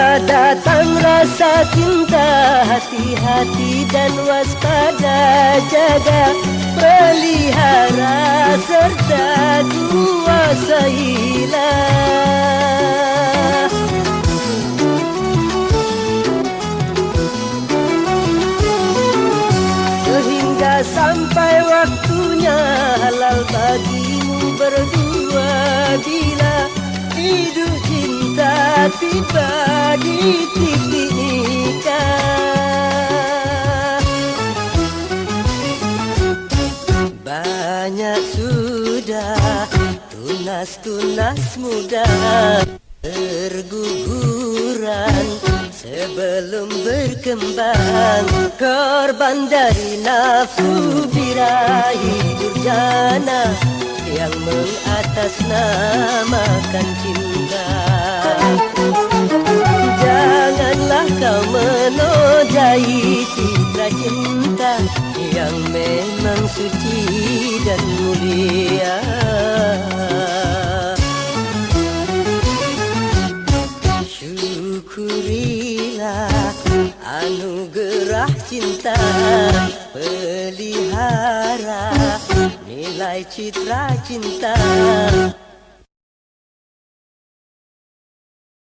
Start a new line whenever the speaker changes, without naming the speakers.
Bila datang rasa cinta, hati-hati dan waspada, jaga, pelihara serta kuasailah. Sehingga sampai waktunya halal bagimu berdua, bila hidup cinta tiba di titik nikah. Banyak sudah tunas-tunas muda terguguran sebelum berkembang, korban dari nafsu birahi durjana yang mengatasnamakan cinta. Janganlah kau menodai citra cinta yang memang suci dan mulia. Syukurilah anugerah cinta, pelihara nilai citra cinta